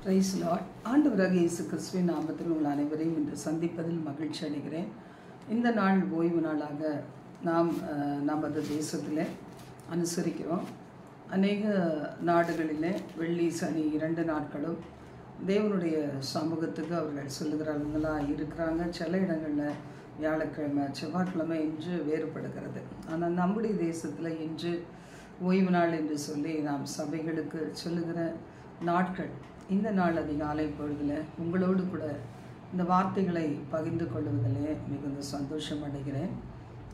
Price Lord. ஆண்டவராகிய இயேசு கிறிஸ்துவின் நாமத்தில் உங்கள் அனைவரையும் இன்று சந்திப்பதில் மகிழ்ச்சி அடைகிறேன். இந்த நாள் ஓய்வு நாளாக நாம் நமது தேசத்தில் அனுசரிக்கிறோம். அநேக நாடுகளிலே வெள்ளி சனி 2 நாட்களும் தேவனுடைய சமூகத்துக்கு அவர்கள் சொல்லுகிறவங்களாக இருக்கிறாங்க. சில இடங்களில் வியாழக்கிழமை செவ்வாய்க்கிழமை இன்று வேறுபடுகிறது. ஆனால் நம்முடைய தேசத்தில் இன்று ஓய்வு நாள் என்று சொல்லி நாம் சபைகளுக்கு சொல்லுகிற நாட்கள். இந்த நாள் அதிகாலை பொழுதில் உங்களோடு கூட இந்த வார்த்தைகளை பகிர்ந்து கொள்வதிலே மிகுந்த சந்தோஷம் அடைகிறேன்.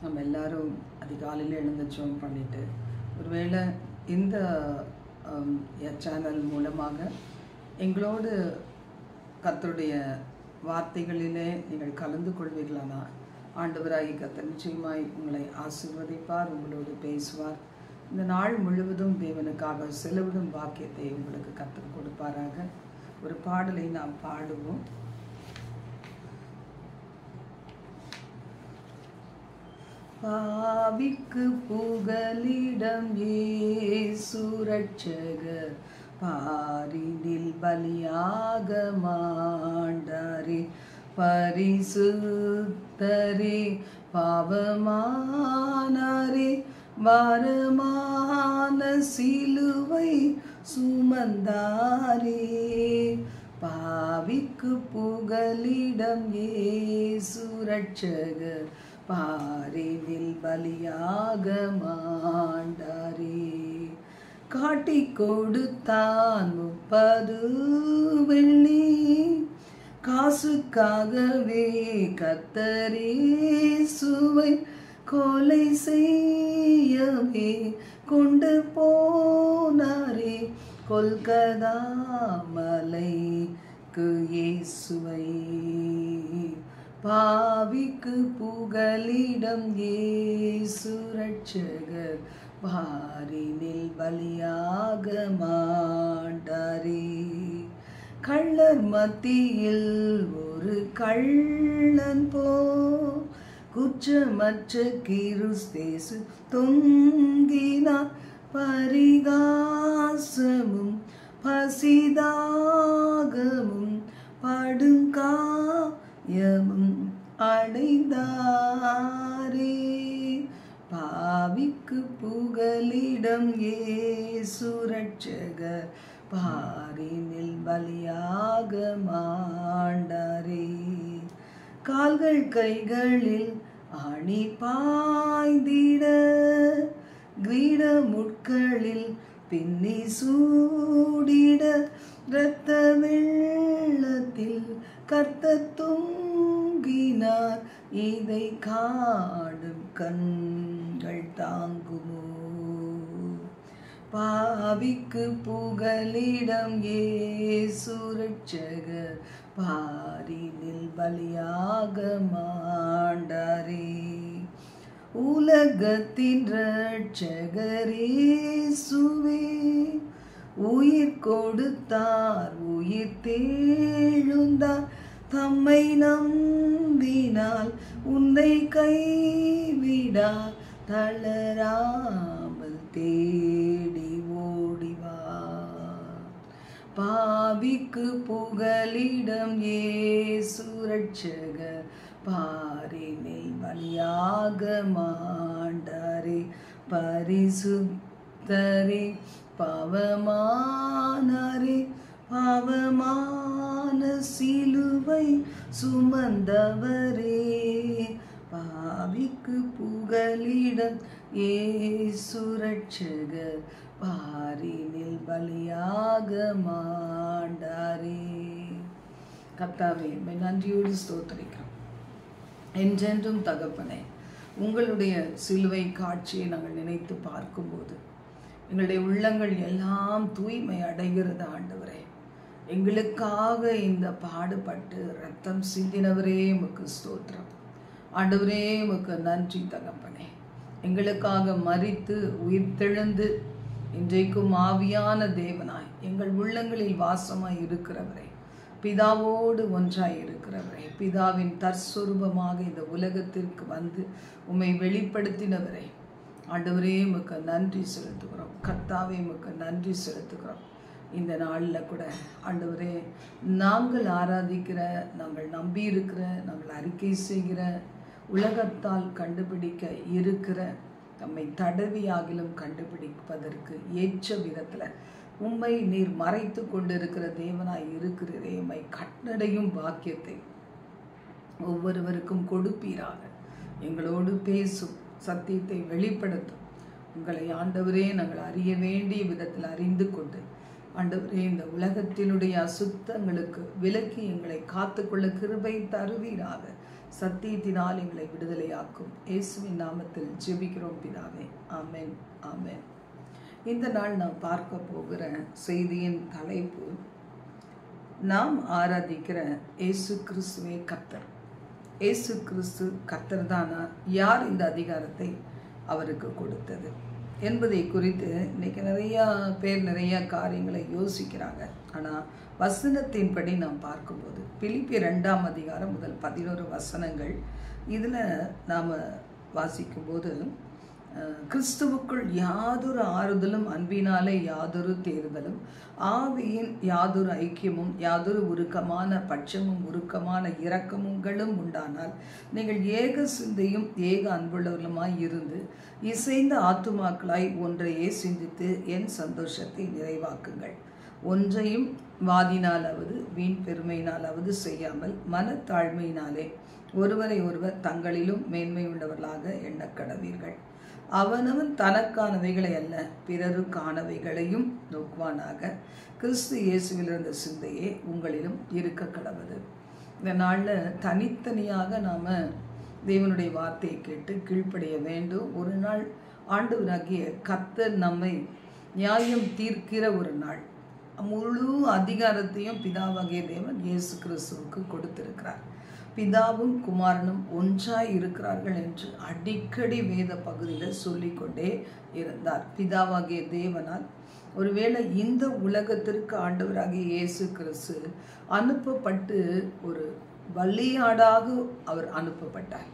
நம்ம எல்லாரும் அதிகாலையில் எழுந்து ஜெபம் பண்ணிட்டு ஒருவேளை இந்த சேனல் மூலமாக எங்களோடு கர்த்தருடைய வார்த்தைகளிலே நீங்கள் கலந்து கொள்வீர்களானா ஆண்டவராகிய கர்த்தர் நிச்சயமாய் உங்களை ஆசீர்வதிப்பார், உங்களோடு பேசுவார். இந்த நாள் முழுவதும் தேவனுக்காக செலவிடும் பாக்கியத்தை உங்களுக்கு கற்றுக் கொடுப்பாராக. ஒரு பாடலை நாம் பாடுவோம். பாவிக்கு புகலிடம் இயேசு ரட்சகர், பாரினில் பலியாக மாண்டாரே, பரிசுத்தரே பாவமானாரே, பாரமான சிலுவை சுமந்தாரே. பாவிக்கு புகலிடம் இயேசு ரட்சகர், பாரினில் பலியாக மாண்டாரே. காட்டி கொடுத்தான் 30 வெள்ளி, காசுக்காகவே கர்த்தரே சுவை கொலை செய்யவே கொண்டு போனாரே. கொல்கதா மலைக்கு இயேசுவை, பாவிக்கு புகலிடம் இயேசு ரட்சகர், பாரினில் பலியாக மாண்டாரே. கள்ளர் மத்தியில் ஒரு கள்ளன் போ, குற்றமற்ற கிறிஸ்தேசு தொங்கினார், பரிகாசமும் பசிதாகமும் படுங்காயமும் அடைந்தாரே. பாவிக்கு புகலிடம் இயேசு ரட்சகர், பாரினில் பலியாக மாண்டாரே. கால்கள் கைகளில் ஆணி பாய்ந்திட, கிரீட முட்களில் பின்னி சூடிட, இரத்த வெள்ளத்தில் கர்த்தர் தொங்கினார், இதை காணும் கண்கள் தாங்குமோ. பாவிக்கு புகலிடம் இயேசு ரட்சகர், பாரினில் பலியாக மாண்டாரே. உலகத்தின் ரட்சகர் இயேசுவே, உயிர் கொடுத்தார் உயிர் தேழுந்தார், தம்மை நம்பினால் உன்னை கைவிடார், தளராமல் தேடி ஓடிவார். பாவிக்கு புகலிடம் இயேசு ரட்சகர், பாரினில் பலியாக மாண்டாரே. பரிசுத்தரே பாவமானாரே, பாவமான சிலுவை சுமந்தவரே. பாவிக்கு புகலிடம் இயேசு ரட்சகர், பாரினில் பலியாக மாண்டாரே. கர்த்தாவே, நன்றியோடு ஸ்தோத்திரிக்கிறோம். என்றென்றும் தகப்பனே, உங்களுடைய சிலுவை காட்சியை நாங்கள் நினைத்து பார்க்கும்போது எங்களுடைய உள்ளங்கள் எல்லாம் தூய்மை அடைகிறது. ஆண்டவரே, எங்களுக்காக இந்த பாடுபட்டு ரத்தம் சிந்தினவரே உமக்கு ஸ்தோத்திரம். ஆண்டவரே உமக்கு நன்றி தகப்பனே. எங்களுக்காக மரித்து உயிர்த்தெழுந்து இன்றைக்கும் ஆவியான தேவனாய் எங்கள் உள்ளங்களில் வாசமாய் இருக்கிறவரே, பிதாவோடு ஒன்றாய் இருக்கிறவரே, பிதாவின் தற்சொரூபமாக இந்த உலகத்திற்கு வந்து உம்மை வெளிப்படுத்தினவரே, ஆண்டவரே உமக்கு நன்றி செலுத்துகிறோம். கர்த்தாவே உமக்கு நன்றி செலுத்துகிறோம். இந்த நாளில் கூட ஆண்டவரே, நாங்கள் ஆராதிக்கிற, நாங்கள் நம்பி இருக்கிற, நாங்கள் அறிக்கை செய்கிற, உலகத்தால் கண்டுபிடிக்க இருக்கிற, நம்மை தடவியாகிலும் கண்டுபிடிப்பதற்கு ஏற்ற விதத்தில் உம்மை நீர் மறைத்து கொண்டிருக்கிற தேவனாய் இருக்கிறதே, உம்மை கட்டடையும் பாக்கியத்தை ஒவ்வொருவருக்கும் கொடுப்பீராக. எங்களோடு பேசும், சத்தியத்தை வெளிப்படுத்தும். உங்களை ஆண்டவரே நாங்கள் அறிய வேண்டிய விதத்தில் அறிந்து கொண்டு ஆண்டவரே, இந்த உலகத்தினுடைய அசுத்தங்களுக்கு விலக்கி எங்களை காத்துக்கொள்ள கிருபை தருவீராக. சத்தியத்தினால் எங்களை விடுதலையாக்கும். இயேசுவின் நாமத்தில் ஜெபிக்கிறோம் பிதாவே. ஆமென், ஆமென். இந்த நாள் நாம் பார்க்க போகிற செய்தியின் தலைப்பு, நாம் ஆராதிக்கிற இயேசு கிறிஸ்துவே கர்த்தர். இயேசு கிறிஸ்து கர்த்தர் தானா? யார் இந்த அதிகாரத்தை அவருக்கு கொடுத்தது என்பதை குறித்து இன்னைக்கு நிறையா பேர் நிறைய காரியங்களை யோசிக்கிறாங்க. ஆனால் வசனத்தின்படி நாம் பார்க்கும்போது பிலிப்பியர் 2ஆம் அதிகாரம் முதல் 11 வசனங்கள் இதில் நாம் வாசிக்கும்போது, கிறிஸ்துவுக்குள் யாதொரு ஆறுதலும் அன்பினாலே யாதொரு தேறுதலும் ஆவியின் யாதொரு ஐக்கியமும் யாதொரு உருக்கமான பட்சமும் உருக்கமான இரக்கமுங்களும் உண்டானால் நீங்கள் ஏக சிந்தையும் ஏக அன்புள்ளவர்களுமாய் இருந்து இசைந்த ஆத்துமாக்களாய் ஒன்றையே சிந்தித்து என் சந்தோஷத்தை நிறைவாக்குங்கள். ஒன்றையும் வாதினாலாவது வீண் பெருமையினாலாவது செய்யாமல் மனத்தாழ்மையினாலே ஒருவரை ஒருவர் தங்களிலும் மேன்மை உள்ளவர்களாக எண்ணக்கடவீர்கள். அவனவன் தனக்கானவைகளை அல்ல பிறருக்கானவைகளையும் நோக்குவானாக. கிறிஸ்து இயேசுவில் இருந்த சிந்தையே உங்களிலும் இருக்க கடவுது. இந்த நாளில் தனித்தனியாக நாம் தேவனுடைய வார்த்தையை கேட்டு கீழ்ப்படிய வேண்டும். ஒரு நாள் ஆண்டவராகிய கர்த்தர் நம்மை நியாயம் தீர்க்கிற ஒரு நாள். முழு அதிகாரத்தையும் பிதாவாகிய தேவன் இயேசு கிறிஸ்துவுக்கு கொடுத்திருக்கிறார். பிதாவும் குமாரனும் ஒன்றாய் இருக்கிறார்கள் என்று அடிக்கடி வேத பகுதியில் சொல்லிக்கொண்டே இருந்தார். பிதாவாகிய தேவனால் ஒருவேளை இந்த உலகத்திற்கு ஆண்டவராகிய இயேசு கிறிஸ்து அனுப்பப்பட்டு ஒரு பலியாடாக அவர் அனுப்பப்பட்டார்.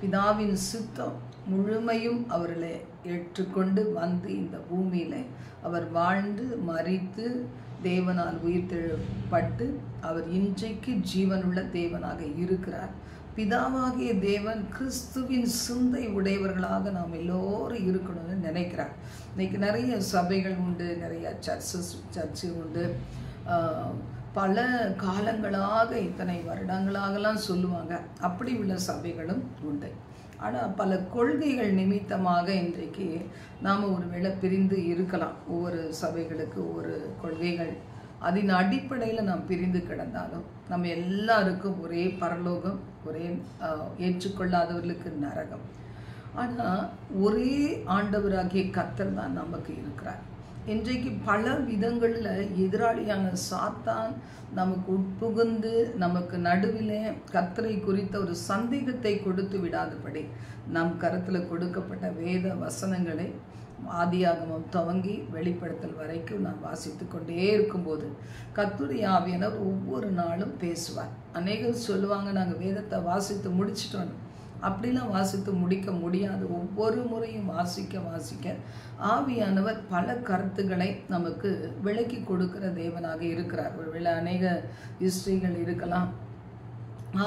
பிதாவின் சித்தம் முழுமையும் அவர்களை ஏற்றுக்கொண்டு வந்து இந்த பூமியில் அவர் வாழ்ந்து மரித்து தேவனால் உயிர்த்தெழப்பட்டு அவர் இன்றைக்கு ஜீவனுள்ள தேவனாக இருக்கிறார். பிதாவாகிய தேவன் கிறிஸ்துவின் சிந்தை உடையவர்களாக நாம் எல்லோரும் இருக்கணும்னு நினைக்கிறார். இன்னைக்கு நிறைய சபைகள் உண்டு, நிறைய சர்ச்சு உண்டு. பல காலங்களாக இத்தனை வருடங்களாகலாம் சொல்லுவாங்க. அப்படி உள்ள சபைகளும் உண்டு. ஆனால் பல கொள்கைகள் நிமித்தமாக இன்றைக்கு நாம் ஒருவேளை பிரிந்து இருக்கலாம். ஒவ்வொரு சபைகளுக்கு ஒவ்வொரு கொள்கைகள், அதன் அடிப்படையில் நாம் பிரிந்து கிடந்தாலும் நம்ம எல்லாருக்கும் ஒரே பரலோகம், ஒரே ஏற்றுக்கொள்ளாதவர்களுக்கு நரகம். ஆனால் ஒரே ஆண்டவராகிய கர்த்தர் தான் நமக்கு இருக்கிறார். இன்றைக்கு பல விதங்களில் எதிராளியான சாத்தான் நமக்கு உட்புகுந்து நமக்கு நடுவில் கர்த்தரை குறித்த ஒரு சந்தேகத்தை கொடுத்து விடாதபடி நம் கருத்தில் கொடுக்கப்பட்ட வேத வசனங்களை ஆதியாகமம் துவங்கி வெளிப்படுத்தல் வரைக்கும் நாம் வாசித்து கொண்டே இருக்கும்போது கர்த்தருடைய ஆவியானவர் ஒவ்வொரு நாளும் பேசுவார். அநேகர் சொல்லுவாங்க, நாங்கள் வேதத்தை வாசித்து முடிச்சிட்டோம். அப்படிலாம் வாசித்து முடிக்க முடியாது. ஒவ்வொரு முறையும் வாசிக்க ஆவியானவர் பல கருத்துக்களை நமக்கு விளக்கி கொடுக்கிற தேவனாக இருக்கிறார். ஒருவேளை அநேக ஹிஸ்டரிகள் இருக்கலாம்,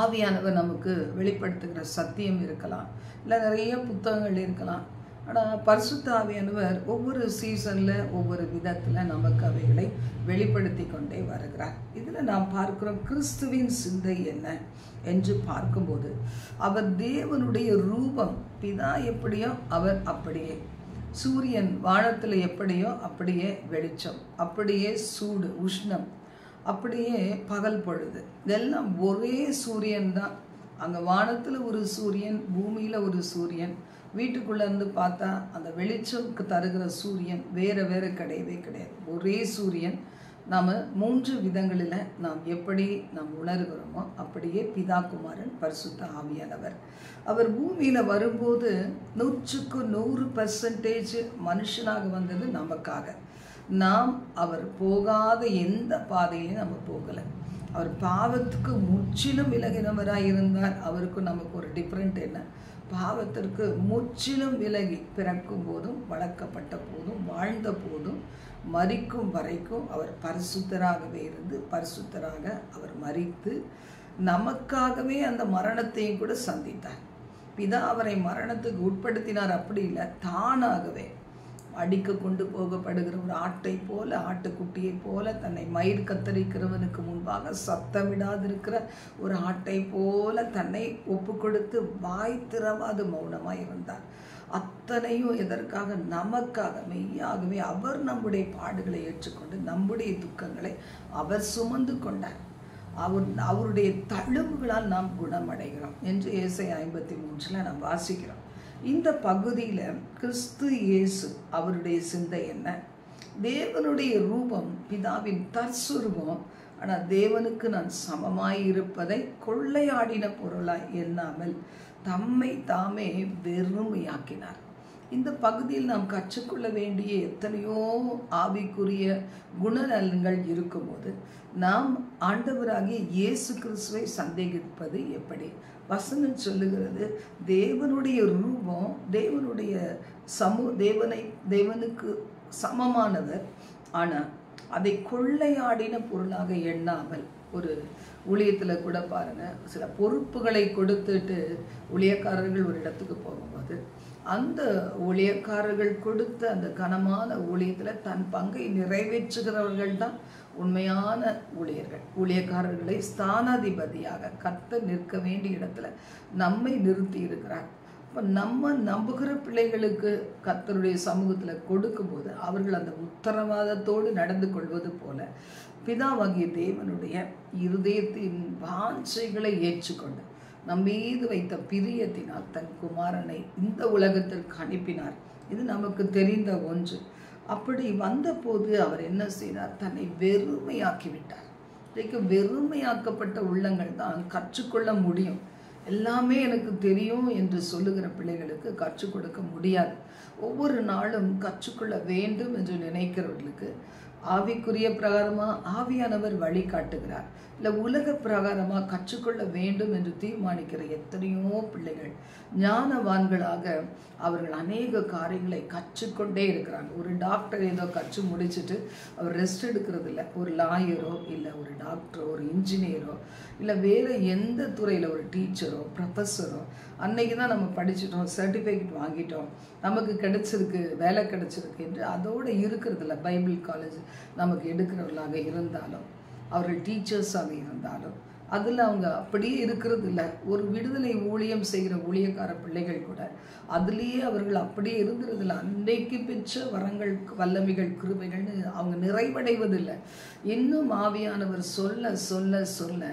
ஆவியானவர் நமக்கு வெளிப்படுத்துகிற சத்தியம் இருக்கலாம், இல்லை நிறைய புத்தகங்கள் இருக்கலாம். ஆனால் பரிசுத்த ஆவியானவர் ஒவ்வொரு சீசனில் ஒவ்வொரு விதத்தில் நமக்கு அவைகளை வெளிப்படுத்தி கொண்டே வருகிறார். இதில் நாம் பார்க்கிறோம், கிறிஸ்துவின் சிந்தை என்ன என்று பார்க்கும்போது அவர் தேவனுடைய ரூபம். பிதா எப்படியோ அவர் அப்படியே. சூரியன் வானத்தில் எப்படியோ அப்படியே வெளிச்சம், அப்படியே சூடு உஷ்ணம், அப்படியே பகல் பொழுது. இதெல்லாம் ஒரே சூரியன் தான். அங்கே வானத்தில் ஒரு சூரியன், பூமியில் ஒரு சூரியன், வீட்டுக்குள்ளேருந்து பார்த்தா அந்த வெளிச்சம்க்கு தருகிற சூரியன் வேறு வேறு கிடையவே கிடையாது. ஒரே சூரியன். நாம் 3 விதங்களில் நாம் எப்படி நாம் உணர்கிறோமோ அப்படியே பிதா, குமாரன், பரிசுத்த ஆவியானவர். அவர் பூமியில் வரும்போது 100க்கு 100% மனுஷனாக வந்தது நமக்காக. நாம் அவர் போகாத எந்த பாதையிலையும் நம்ம போகலை. அவர் பாவத்துக்கு முற்றிலும் விலகினவராக இருந்தார். அவருக்கும் நமக்கு ஒரு டிஃப்ரெண்ட் என்ன, பாவத்திற்கு முற்றிலும் விலகி பிறக்கும் போதும், வளர்க்கப்பட்ட போதும், வாழ்ந்த போதும், மரிக்கும் வரைக்கும் அவர் பரிசுத்தராகவே இருந்து பரிசுத்தராக அவர் மரித்து நமக்காகவே அந்த மரணத்தையும் கூட சந்தித்தார். பிதா அவரை மரணத்துக்கு உட்படுத்தினார், அப்படி இல்லை, தானாகவே அடிக்க கொண்டு போகப்படுகிற ஒரு ஆட்டை போல, ஆட்டுக்குட்டியை போல, தன்னை மயிர் கத்தரிக்கிறவனுக்கு முன்பாக சத்தமிடாதிருக்கிற ஒரு ஆட்டை போல தன்னை ஒப்பு கொடுத்து வாய் திறவாது மௌனமாய் இருந்தார். அத்தனையும் எதற்காக? நமக்காக. மெய்யாகவே அவர் நம்முடைய பாடுகளை ஏற்றுக்கொண்டு நம்முடைய துக்கங்களை அவர் சுமந்து கொண்டார். அவருடைய தழும்புகளால் நாம் குணமடைகிறோம் என்று ஏசாயா 53 நாம் வாசிக்கிறோம். இந்த பகுதியில் கிறிஸ்து இயேசு அவருடைய சிந்தை என்ன? தேவனுடைய ரூபம் பிதாவின் தற்சுரூபம். ஆனால் தேவனுக்கு நான் சமமாய் இருப்பதை கொள்ளையாடின பொருளாய் எண்ணாமல் தம்மை தாமே வெறுமையாக்கினார். இந்த பகுதியில் நாம் கற்றுக்கொள்ள வேண்டிய எத்தனையோ ஆவிக்குரிய குணநலன்கள் இருக்கும்போது நாம் ஆண்டவராகிய இயேசு கிறிஸ்துவை சந்தேகிப்பது எப்படி? வசனம் சொல்லுகிறது, தேவனுடைய ரூபம், தேவனுடைய தேவனுக்கு சமமானவர், ஆனால் அதை கொள்ளையாடின பொருளாக எண்ணாமல். ஒரு ஊழியத்தில் கூட பாருங்க, சில பொறுப்புகளை கொடுத்துட்டு ஊழியக்காரர்கள் ஒரு இடத்துக்கு போகும்போது அந்த ஊழியக்காரர்கள் கொடுத்த அந்த கனமான ஊழியத்தில் தன் பங்கை நிறைவேற்றுகிறவர்கள் தான் உண்மையான ஊழியர்கள். ஊழியக்காரர்களை ஸ்தானாதிபதியாக கர்த்தர் நிற்க வேண்டிய இடத்துல நம்மை நிறுத்தி இருக்கிறார். இப்போ நம்ம நம்புகிற பிள்ளைகளுக்கு கர்த்தருடைய சமூகத்தில் கொடுக்கும்போது அவர்கள் அந்த உத்தரவாதத்தோடு நடந்து கொள்வது போல பிதாவாகிய தேவனுடைய இருதயத்தின் வாஞ்சைகளை ஏற்றுக்கொண்டு நம் மீது வைத்த பிரியத்தினால் தன் குமாரனை இந்த உலகத்திற்கு அனுப்பினார். இது நமக்கு தெரிந்த ஒன்று. அப்படி வந்தபோது அவர் என்ன செய்தார்? தன்னை வெறுமையாக்கிவிட்டார். இன்றைக்கு வெறுமையாக்கப்பட்ட உள்ளங்கள் தான் கற்றுக்கொள்ள முடியும். எல்லாமே எனக்கு தெரியும் என்று சொல்லுகிற பிள்ளைகளுக்கு கற்றுக் கொடுக்க முடியாது. ஒவ்வொரு நாளும் கற்றுக்கொள்ள வேண்டும் என்று நினைக்கிறவர்களுக்கு ஆவிக்குரிய பிரகாரமாக ஆவியானவர் வழி காட்டுகிறார். இல்லை உலக பிரகாரமாக கற்றுக்கொள்ள வேண்டும் என்று தீர்மானிக்கிற எத்தனையோ பிள்ளைகள் ஞானவான்களாக அவர்கள் அநேக காரியங்களை கற்றுக்கொண்டே இருக்கிறாங்க. ஒரு டாக்டர் ஏதோ கற்று முடிச்சுட்டு அவர் ரெஸ்ட் எடுக்கிறது இல்லை. ஒரு லாயரோ இல்லை ஒரு டாக்டரோ ஒரு இன்ஜினியரோ இல்லை வேறு எந்த துறையில் ஒரு டீச்சரோ ப்ரொஃபஸரோ அன்னைக்கு தான் நம்ம படிச்சிட்டோம், சர்டிஃபிகேட் வாங்கிட்டோம், நமக்கு கிடைச்சிருக்கு, வேலை கிடைச்சிருக்கு என்று அதோடு இருக்கிறதில்ல. பைபிள் காலேஜ் நமக்கு எடுக்கிறவர்களாக இருந்தாலும் அவர்கள் டீச்சர்ஸாக இருந்தாலும் அதில் அவங்க அப்படியே இருக்கிறது இல்லை. ஒரு விடுதலை ஊழியம் செய்கிற ஊழியக்கார பிள்ளைகள் கூட அதுலேயே அவர்கள் அப்படியே இருந்துறதில்லை. அன்றைக்கு பெற்ற வரங்கள், வல்லமைகள், கிருபைகள்னு அவங்க நிறைவடைவதில்லை. இன்னும் ஆவியானவர் சொல்ல சொல்ல சொல்ல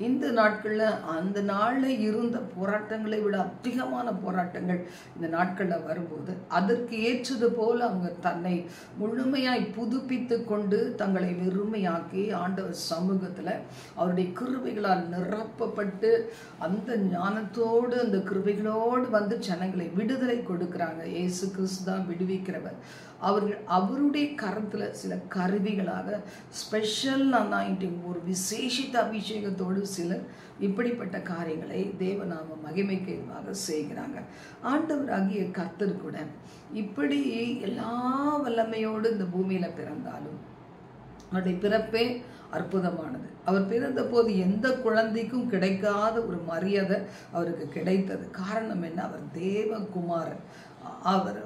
இந்த நாட்களில் அந்த நாளில் இருந்த போராட்டங்களை விட அதிகமான போராட்டங்கள் இந்த நாட்களில் வரும்போது அதற்கு ஏற்றது போல் அவங்க தன்னை முழுமையாய் புதுப்பித்து கொண்டு தங்களை வெறுமையாக்கி ஆண்டவர் சமூகத்தில் அவருடைய கிருபைகளால் நிரப்பப்பட்டு அந்த ஞானத்தோடு அந்த கிருபைகளோடு வந்து ஜனங்களை விடுதலை கொடுக்குறாங்க. இயேசு கிறிஸ்து தான் விடுவிக்கிறவர். அவருடைய கரத்தில் சில கருவிகளாக ஸ்பெஷல் அனாயிண்டிங், ஒரு விசேஷித்த அபிஷேகத்தோடு சிலர் இப்படிப்பட்ட காரியங்களை தேவநாம மகிமைக்காக செய்கிறாங்க. ஆண்டவராகிய கர்த்தர் கூட இப்படி எல்லா வல்லமையோடு இந்த பூமியில் பிறந்தாலும் அவருடைய பிறப்பே அற்புதமானது. அவர் பிறந்த போது எந்த குழந்தைக்கும் கிடைக்காத ஒரு மரியாதை அவருக்கு கிடைத்தது. காரணம் என்ன? அவர் தேவகுமாரன்.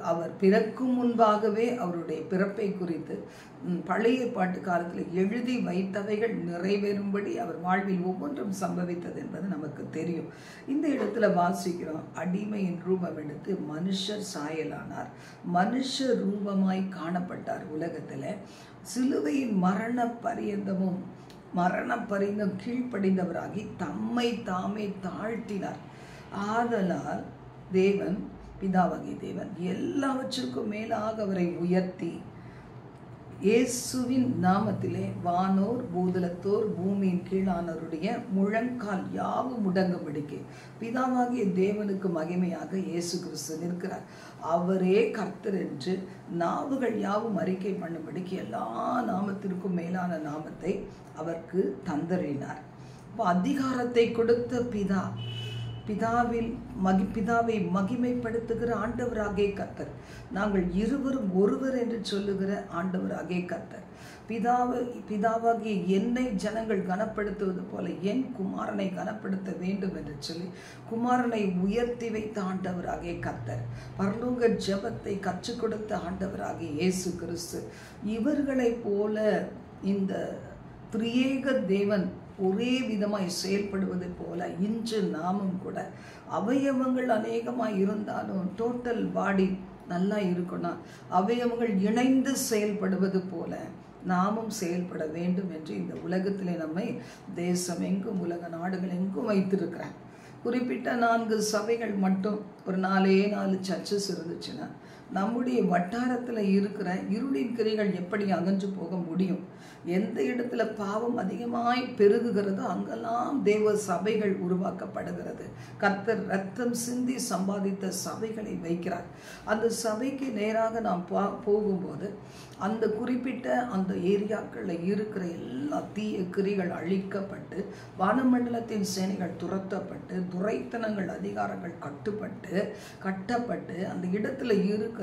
அவர் பிறக்கும் முன்பாகவே அவருடைய பிறப்பை குறித்து பழைய ஏற்பாட்டு காலத்தில் எழுதி வைத்தவைகள் நிறைவேறும்படி அவர் வாழ்வில் ஒவ்வொன்றும் சம்பவித்தது என்பது நமக்கு தெரியும். இந்த இடத்துல வாசிக்கிறோம், அடிமையின் ரூபம் எடுத்து மனுஷர் சாயலானார், மனுஷ ரூபமாய் காணப்பட்டார் உலகத்தில். சிலுவையின் மரண பரியந்தம் கீழ்ப்படிந்தவராகி தம்மை தாமே தாழ்த்தினார். ஆதலால் தேவன், பிதாவாகிய தேவன் எல்லாவற்றிற்கும் மேலாக அவரை உயர்த்தி இயேசுவின் நாமத்திலே வானோர் பூதலத்தோர் பூமியின் கீழானவருடைய முழங்கால் யாவும் முடங்கும்படிக்கு பிதாவாகிய தேவனுக்கு மகிமையாக இயேசு கிறிஸ்து நிற்கிறார். அவரே கர்த்தர் என்று நாவுகள் யாவும் அறிக்கை பண்ணும்படிக்கு எல்லா நாமத்திற்கும் மேலான நாமத்தை அவருக்கு தந்தறினார். இப்போ அதிகாரத்தை கொடுத்த பிதா பிதாவை மகிமைப்படுத்துகிற ஆண்டவராகிய கர்த்தர். நாங்கள் இருவரும் ஒருவர் என்று சொல்லுகிற ஆண்டவராகிய கர்த்தர். பிதாவாகிய என்னை ஜனங்கள் கனப்படுத்துவது போல என் குமாரனை கனப்படுத்த வேண்டும் என்று சொல்லி குமாரனை உயர்த்தி வைத்த ஆண்டவராகிய கர்த்தர். பரலோக ஜெபத்தை கற்றுக் கொடுத்த ஆண்டவராகிய இயேசு கிறிஸ்து. இவர்களைப் போல இந்த திரியேக தேவன் ஒரே விதமாய் செயல்படுவது போல இன்று நாமும் கூட அவயவங்கள் அநேகமாய் இருந்தாலும் டோட்டல் பாடி நல்லா இருக்கணும். அவயவங்கள் இணைந்து செயல்படுவது போல நாமும் செயல்பட வேண்டும் என்று இந்த உலகத்திலே நம்மை தேசம் எங்கும் உலக நாடுகள் எங்கும் வைத்திருக்கிறார். குறிப்பிட்ட 4 சபைகள் மட்டும் ஒரு 4 சர்ச்சஸ் இருந்துச்சுன்னா நம்முடைய வட்டாரத்தில் இருக்கிற இருளின் கிரைகள் எப்படி அகன்று போக முடியும்? எந்த இடத்துல பாவம் அதிகமாய் பெருகுகிறதோ அங்கெல்லாம் தேவ சபைகள் உருவாக்கப்படுகிறது. கர்த்தர் ரத்தம் சிந்தி சம்பாதித்த சபைகளை வைக்கிறார். அந்த சபைக்கு நேராக நாம் போகும்போது அந்த குறிப்பிட்ட அந்த ஏரியாக்களில் இருக்கிற எல்லா தீய கிரிகள் அழிக்கப்பட்டு வானமண்டலத்தின் சேனைகள் துரத்தப்பட்டு துரைத்தனங்கள் அதிகாரங்கள் கட்டப்பட்டு அந்த இடத்துல இருக்கிற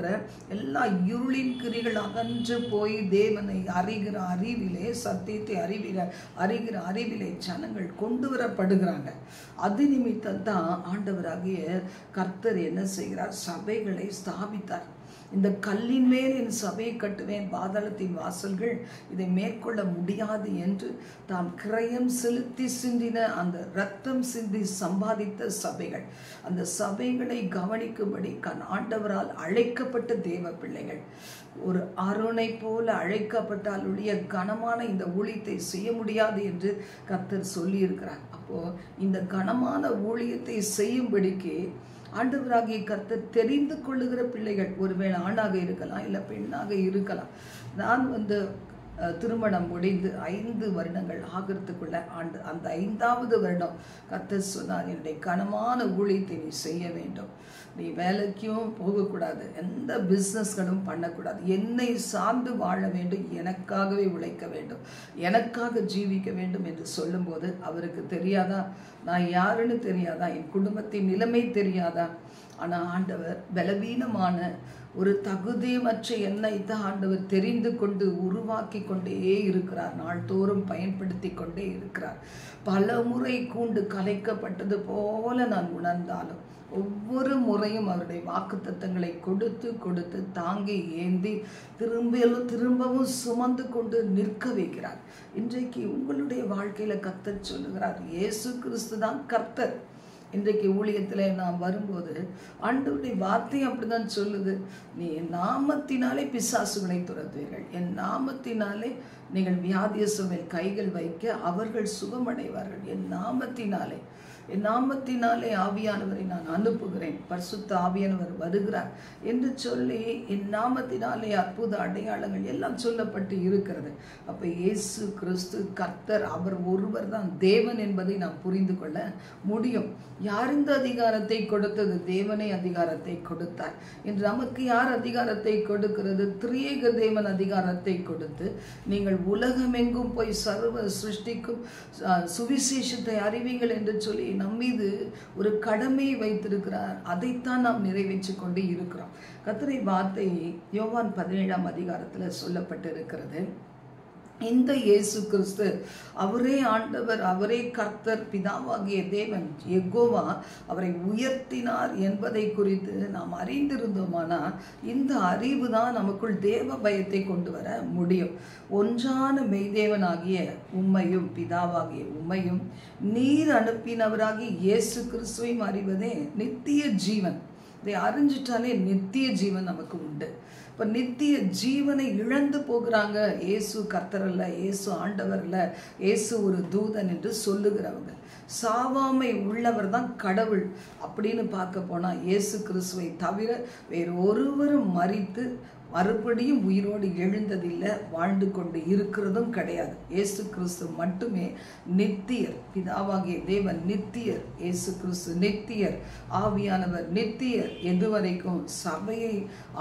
எல்லா இருளின் கிரிகள் அகன்று போய் தேவனை அறிகிற அறிவிலே, சத்தியத்தை அறிகிற அறிவிலே ஜனங்கள் கொண்டு வரப்படுகிறாங்க. அது நிமித்தம் தான் ஆண்டவராகிய கர்த்தர் என்ன செய்கிறார்? சபைகளை ஸ்தாபித்தார். இந்த கல்லின் மேல் என் சபையை கட்டுவேன், பாதாளத்தின் வாசல்கள் இதை மேற்கொள்ள முடியாது என்று தாம் கிரயம் செலுத்தி சிந்தின அந்த ரத்தம் சிந்தி சம்பாதித்த சபைகள், அந்த சபைகளை கவனிக்கும்படி ஆண்டவரால் அழைக்கப்பட்ட தேவ பிள்ளைகள். ஒரு ஆரோனை போல அழைக்கப்பட்டாலுடைய கனமான இந்த ஊழியத்தை செய்ய முடியாது என்று கர்த்தர் சொல்லி இருக்கிறார். அப்போ இந்த கனமான ஊழியத்தை செய்யும்படிக்கு ஆண்டவராகிய கர்த்தர் தெரிந்து கொள்ளுகிற பிள்ளைகள், ஒருவேளை ஆணாக இருக்கலாம் இல்லை பெண்ணாக இருக்கலாம். நான் திருமணம் முடிந்து 5 வருடங்கள் ஆகிறதுக்குள்ள அந்த 5வது வருடம் கர்த்தர் சொன்னார், என்னுடைய கனமான ஊழியத்தை நீ செய்ய வேண்டும். நீ வேலைக்கும் போகக்கூடாது, எந்த பிஸ்னஸ்களும் பண்ணக்கூடாது, என்னை சார்ந்து வாழ வேண்டும், எனக்காகவே உழைக்க வேண்டும், எனக்காக ஜீவிக்க வேண்டும் என்று சொல்லும்போது அவருக்கு தெரியாதா நான் யாருன்னு? தெரியாதா என் குடும்பத்தின் நிலைமை? தெரியாதா? ஆனால் ஆண்டவர் பலவீனமான ஒரு தகுதியமற்ற என்னை தான் ஆண்டவர் தெரிந்து கொண்டு உருவாக்கி கொண்டே இருக்கிறார். நாள்தோறும் பயன்படுத்தி கொண்டே இருக்கிறார். பல முறை கூண்டு கலைக்கப்பட்டது போல நான் உணர்ந்தாலும் ஒவ்வொரு முறையும் அவருடைய வாக்குத்தத்தங்களை கொடுத்து தாங்கி ஏந்தி திரும்பவும் சுமந்து கொண்டு நிற்க வைக்கிறார். இன்றைக்கு உங்களுடைய வாழ்க்கையில கர்த்தர் சொல்லுகிறார், இயேசு கிறிஸ்து தான் கர்த்தர். இன்றைக்கு ஊழியத்தில் நாம் வரும்போது ஆண்டவருடைய வார்த்தை அப்படிதான் சொல்லுது, நீ என் நாமத்தினாலே பிசாசுகளை துரத்துவீர்கள், என் நாமத்தினாலே நீங்கள் வியாதியஸ்தர் மேல் கைகள் வைக்க அவர்கள் சுகமடைவார்கள், என் நாமத்தினாலே ஆவியானவரை நான் அனுப்புகிறேன், பரிசுத்த ஆவியானவர் வருகிறார் என்று சொல்லி என் நாமத்தினாலே அற்புத அடையாளங்கள் எல்லாம் சொல்லப்பட்டு இருக்கிறது. அப்போ இயேசு கிறிஸ்து கர்த்தர், அவர் ஒருவர் தான் தேவன் என்பதை நாம் புரிந்து கொள்ள முடியும். யார் இந்த அதிகாரத்தை கொடுத்தது? தேவனே அதிகாரத்தை கொடுத்தார். இன்று நமக்கு யார் அதிகாரத்தை கொடுக்கிறது? திரியேக தேவன் அதிகாரத்தை கொடுத்து நீங்கள் உலகமெங்கும் போய் சர்வ சிருஷ்டிக்கும் சுவிசேஷத்தை அறிவீங்கள் என்று சொல்லி நம்மீது ஒரு கடமையை வைத்திருக்கிறார். அதைத்தான் நாம் நிறைவேற்றி கொண்டு இருக்கிறோம். கர்த்தருடைய வார்த்தை யோவான் 17ஆம் அதிகாரத்தில் சொல்லப்பட்டிருக்கிறது. இந்த இயேசு கிறிஸ்து அவரே ஆண்டவர், அவரே கர்த்தர், பிதாவாகிய தேவன் யெகோவா அவரை உயர்த்தினார் என்பதை குறித்து நாம் அறிந்திருந்தோமானா இந்த அறிவு தான் நமக்குள் தேவ பயத்தை கொண்டு வர முடியும். ஒன்றான மெய்தேவனாகிய உம்மையும் பிதாவாகிய உம்மையும் நீர் அனுப்பினவராகிய இயேசு கிறிஸ்துவையும் அறிவதே நித்திய ஜீவன். இதை அறிஞ்சிட்டாலே நித்திய ஜீவன் நமக்கு உண்டு. இப்போ நித்திய ஜீவனை இழந்து போகிறாங்க. இயேசு கர்த்தர் அல்ல, இயேசு ஆண்டவர் அல்ல, இயேசு ஒரு தூதன் என்று சொல்லுகிறவங்க. சாவாமை உள்ளவர் தான் கடவுள் அப்படின்னு பார்க்க போனால் இயேசு கிறிஸ்துவை தவிர வேறு ஒருவரும் மரித்து மறுபடியும் உயிரோடு எழுந்ததில்லை, வாழ்ந்து கொண்டு இருக்கிறதும் கிடையாது. இயேசு கிறிஸ்து மட்டுமே நித்தியர். பிதாவாகிய தேவன் நித்தியர், இயேசு கிறிஸ்து நித்தியர், ஆவியானவர் நித்தியர். எதுவரைக்கும் சபையை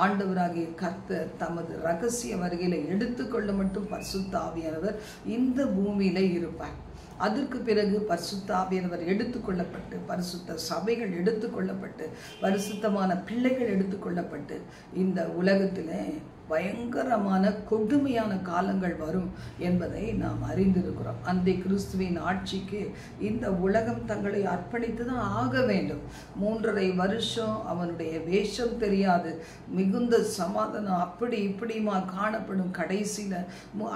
ஆண்டவராகிய கர்த்தர் தமது ரகசிய வருகையில எடுத்துக்கொள்ள மட்டும் பரிசுத்த ஆவியானவர் இந்த பூமியில இருப்பார். அதற்கு பிறகு பரிசுத்த ஆவியானவர் எடுத்துக்கொள்ளப்பட்டு, பரிசுத்த சபைகள் எடுத்துக்கொள்ளப்பட்டு, பரிசுத்தமான பிள்ளைகள் எடுத்துக்கொள்ளப்பட்டு இந்த உலகத்திலே பயங்கரமான கொடுமையான காலங்கள் வரும் என்பதை நாம் அறிந்திருக்கிறோம். அந்த கிறிஸ்துவின் ஆட்சிக்கு இந்த உலகம் தங்களை அர்ப்பணித்து தான் ஆக வேண்டும். 3.5 வருஷம் அவனுடைய வேஷம் தெரியாது, மிகுந்த சமாதானம் அப்படி இப்படியுமா காணப்படும். கடைசியில்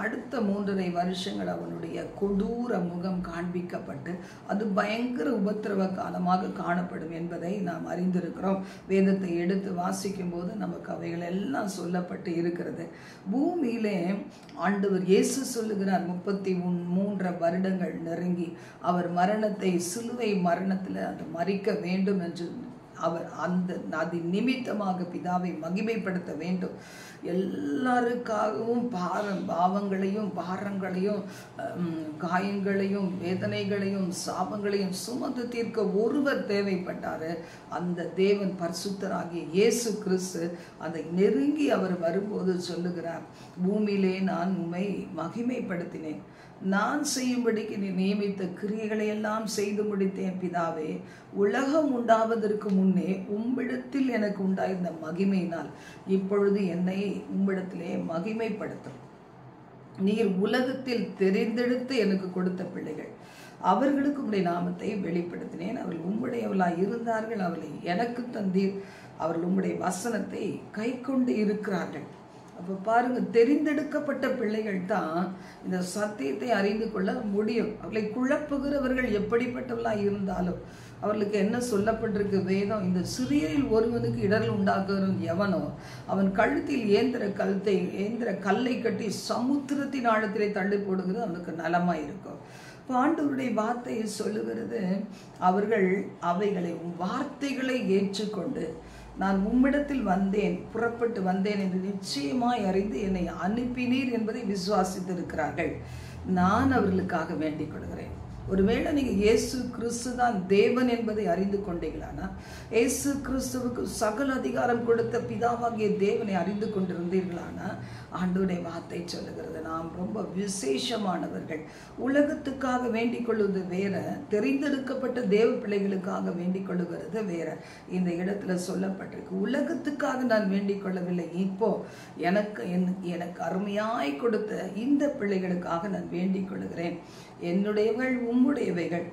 அடுத்த 3.5 வருஷங்கள் அவனுடைய கொடூர முகம் காண்பிக்கப்பட்டு அது பயங்கர உபத்திரவ காலமாக காணப்படும் என்பதை நாம் அறிந்திருக்கிறோம். வேதத்தை எடுத்து வாசிக்கும் போது நமக்கு அவைகள் எல்லாம் சொல்லப்பட்டு இருக்கிறது. பூமியிலே ஆண்டவர் இயேசு சொல்லுகிறார், 33 வருடங்கள் நெருங்கி அவர் மரணத்தை, சிலுவை மரணத்தில் அது மரிக்க வேண்டும் என்று அவர் அது நிமித்தமாக பிதாவை மகிமைப்படுத்த வேண்டும். எல்லாருக்காகவும் பாவங்களையும் பாரங்களையும் காயங்களையும் வேதனைகளையும் சாபங்களையும் சுமந்து தீர்க்க ஒருவர் தேவைப்பட்டார். அந்த தேவன் பரிசுத்தராகிய இயேசு கிறிஸ்து அதை நெருங்கி அவர் வரும்போது சொல்லுகிறார், பூமியிலே நான் உம்மை மகிமைப்படுத்தினேன், நான் செய்யும்படிக்கு நீ நியமித்த கிரியைகளை எல்லாம் செய்து முடித்தேன் பிதாவே. உலகம் உண்டாவதற்கு முன்னே உம்மிடத்தில் எனக்கு உண்டாயிருந்த மகிமையினால் இப்பொழுது என்னை உம்மிடத்திலே மகிமைப்படுத்தும். நீர் உலகத்தில் தெரிந்தெடுத்து எனக்கு கொடுத்த பிள்ளைகள், அவர்களுக்கு உம்முடைய நாமத்தை வெளிப்படுத்தினேன். அவர்கள் உம்முடையவளாய் இருந்தார்கள், அவளை எனக்கு தந்தீர். அவர்கள் உம்முடைய வசனத்தை கை கொண்டு இருக்கிறார்கள். அப்போ பாருங்க, தெரிந்தெடுக்கப்பட்ட பிள்ளைகள் தான் இந்த சத்தியத்தை அறிந்து கொள்ள முடியும். அவர்களை குழப்புகிறவர்கள் எப்படிப்பட்டவர்களாக இருந்தாலும் அவர்களுக்கு என்ன சொல்லப்பட்டிருக்கு வேதம், இந்த சிறியரில் ஒருவனுக்கு இடர்கள் உண்டாக்குகிறவன் எவனோ அவன் கழுத்தில் ஏந்திர கல்லை கட்டி சமுத்திரத்தின் ஆழத்திலே தள்ளி போடுகிறது அவனுக்கு நலமாய் இருக்கும். ஆண்டவருடைய வார்த்தையை சொல்லுகிறது, அவர்கள் அவைகளை வார்த்தைகளை ஏற்றுக்கொண்டு நான் உம்மிடத்தில் வந்தேன், புறப்பட்டு வந்தேன் என்று நிச்சயமாய் அறிந்து என்னை அனுப்பினீர் என்பதை விசுவாசித்திருக்கிறார்கள். நான் அவர்களுக்காக வேண்டிக் கொள்கிறேன். ஒருவேளை நீங்கள் இயேசு கிறிஸ்து தான் தேவன் என்பதை அறிந்து கொண்டீங்களானா, இயேசு கிறிஸ்துவுக்கு சகல அதிகாரம் கொடுத்த பிதாவாகிய தேவனை அறிந்து கொண்டிருந்தீர்களானா, ஆண்டவருடைய வார்த்தை சொல்லுகிறது, நாம் ரொம்ப விசேஷமானவர்கள். உலகத்துக்காக வேண்டிக் கொள்வது வேற, தெரிந்தெடுக்கப்பட்ட தேவ பிள்ளைகளுக்காக வேண்டிக் கொள்ளுகிறது வேற. இந்த இடத்துல சொல்லப்பட்டிருக்கு, உலகத்துக்காக நான் வேண்டிக் கொள்ளவில்லை, இப்போ எனக்கு அருமையாய் கொடுத்த இந்த பிள்ளைகளுக்காக நான் வேண்டிக் கொள்ளுகிறேன். என்னுடையவர்கள் உம்முடையவைகள்,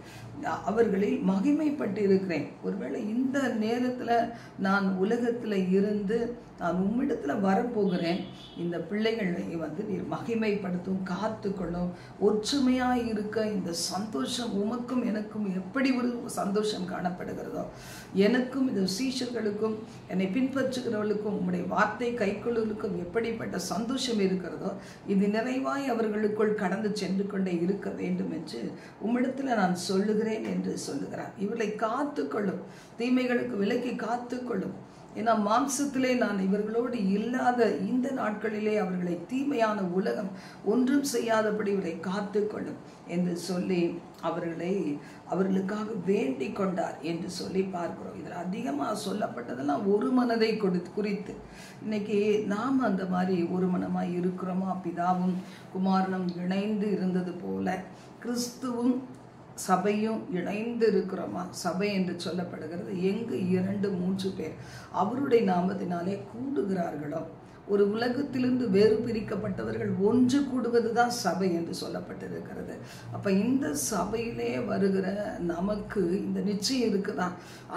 அவர்களில் மகிமைப்பட்டு இருக்கிறேன். ஒருவேளை இந்த நேரத்தில் நான் உலகத்தில் இருந்து நான் உம்மிடத்தில் வரப்போகிறேன், இந்த பிள்ளைகளை நீர் மகிமைப்படுத்தும், காத்துக்கொள்ளும். ஒற்றுமையாக இருக்க இந்த சந்தோஷம் உமக்கும் எனக்கும் எப்படி ஒரு சந்தோஷம் காணப்படுகிறதோ, எனக்கும் இந்த சீஷர்களுக்கும் என்னை பின்பற்றுகிறவர்களுக்கும் உம்முடைய வார்த்தை கைக்கொள்ளுக்கும் எப்படிப்பட்ட சந்தோஷம் இருக்கிறதோ, இது நிறைவாய் அவர்களுக்குள் கடந்து சென்று கொண்டே இருக்க வேண்டும் என்று உம்மிடத்தில் நான் சொல்லுகிறேன் என்று சொல்லுகிறார். இவர்களை காத்துக்கொள்ளும், தீமைகளுக்கு விலக்கி காத்துக்கொள்ளும். ஏன்னா மாம்சத்திலே நான் இவர்களோடு இல்லாத இந்த நாட்களிலே அவர்களை தீமையான உலகம் ஒன்றும் செய்யாதபடி இவரை காத்துக்கொள்ளும் என்று சொல்லி அவர்களுக்காக வேண்டிக் கொண்டார் என்று சொல்லி பார்க்கிறோம். இதில் அதிகமாக சொல்லப்பட்டதெல்லாம் ஒரு மனதை குறித்து. இன்னைக்கு நாம் அந்த மாதிரி ஒரு மனமாக இருக்கிறோமா? பிதாவும் குமாரனும் இணைந்து இருந்தது போல கிறிஸ்துவும் சபையும் இணைந்து இருக்கிறோமா? சபை என்று சொல்லப்படுகிறது எங்கு 2-3 பேர் அவருடைய நாமத்தினாலே கூடுகிறார்களோ, ஒரு உலகத்திலிருந்து வேறு பிரிக்கப்பட்டவர்கள் ஒன்று கூடுவது தான் சபை என்று சொல்லப்பட்டிருக்கிறது. அப்போ இந்த சபையிலே வருகிற நமக்கு இந்த நிச்சயம் இருக்குதா?